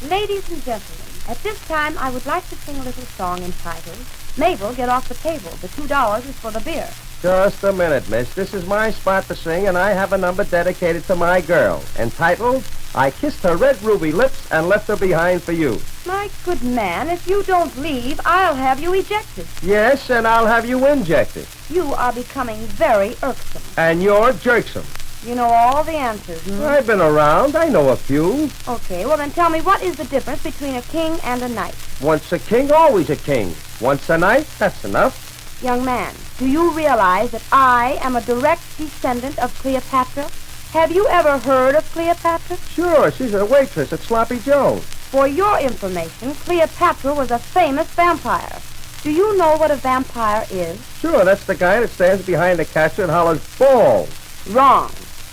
Ladies and gentlemen, at this time I would like to sing a little song entitled, Mabel, Get Off the Table. The $2 is for the beer. Just a minute, miss. This is my spot to sing, and I have a number dedicated to my girl, entitled, I Kissed Her Red Ruby Lips and Left Her Behind for You. My good man, if you don't leave, I'll have you ejected. Yes, and I'll have you injected. You are becoming very irksome. And you're jerksome. You know all the answers, hmm? I've been around. I know a few. Okay, well then tell me, what is the difference between a king and a knight? Once a king, always a king. Once a knight, that's enough. Young man, do you realize that I am a direct descendant of Cleopatra? Have you ever heard of Cleopatra? Sure, she's a waitress at Sloppy Joe's. For your information, Cleopatra was a famous vampire. Do you know what a vampire is? Sure, that's the guy that stands behind the counter and hollers, balls. Wrong.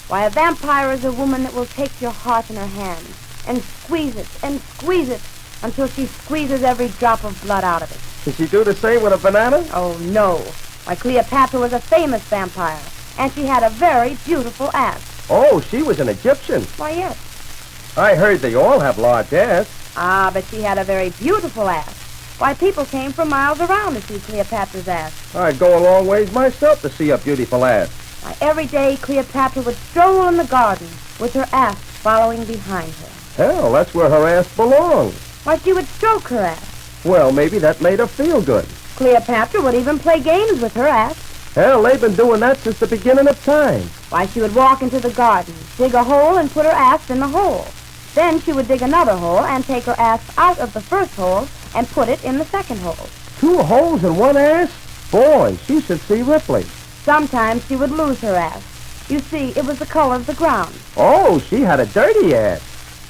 Why, a vampire is a woman that will take your heart in her hands and squeeze it until she squeezes every drop of blood out of it. Can she do the same with a banana? Oh, no. Why, Cleopatra was a famous vampire, and she had a very beautiful ass. Oh, she was an Egyptian. Why, yes. I heard they all have large ass. Ah, but she had a very beautiful ass. Why, people came from miles around to see Cleopatra's ass. I'd go a long ways myself to see a beautiful ass. Why, every day Cleopatra would stroll in the garden with her ass following behind her. Hell, that's where her ass belongs. Why, she would stroke her ass. Well, maybe that made her feel good. Cleopatra would even play games with her ass. Hell, they've been doing that since the beginning of time. Why, she would walk into the garden, dig a hole, and put her ass in the hole. Then she would dig another hole and take her ass out of the first hole and put it in the second hole. 2 holes in one ass? Boy, she should see Ripley. Sometimes she would lose her ass. You see, it was the color of the ground. Oh, she had a dirty ass.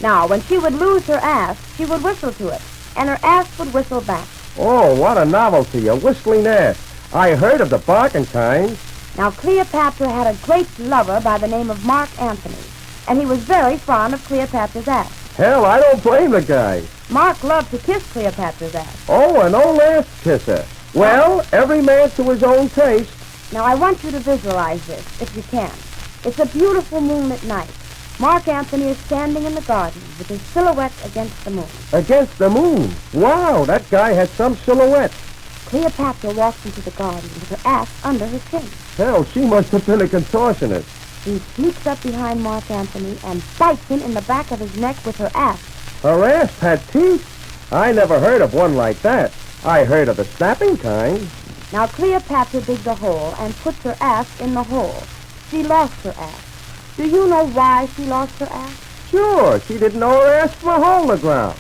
Now, when she would lose her ass, she would whistle to it, and her ass would whistle back. Oh, what a novelty, a whistling ass. I heard of the barking kind. Now, Cleopatra had a great lover by the name of Mark Antony, and he was very fond of Cleopatra's ass. Hell, I don't blame the guy. Mark loved to kiss Cleopatra's ass. Oh, an old ass kisser. Well, every man to his own taste. Now, I want you to visualize this, if you can. It's a beautiful moonlit night. Mark Antony is standing in the garden with his silhouette against the moon. Against the moon? Wow, that guy has some silhouette. Cleopatra walks into the garden with her ass under her chin. Hell, she must have been a contortionist. She sneaks up behind Mark Antony and bites him in the back of his neck with her ass. Her ass had teeth? I never heard of one like that. I heard of the snapping kind. Now, Cleopatra digs a hole and puts her ass in the hole. She lost her ass. Do you know why she lost her ass? Sure, she didn't know her ass from a hole in the ground.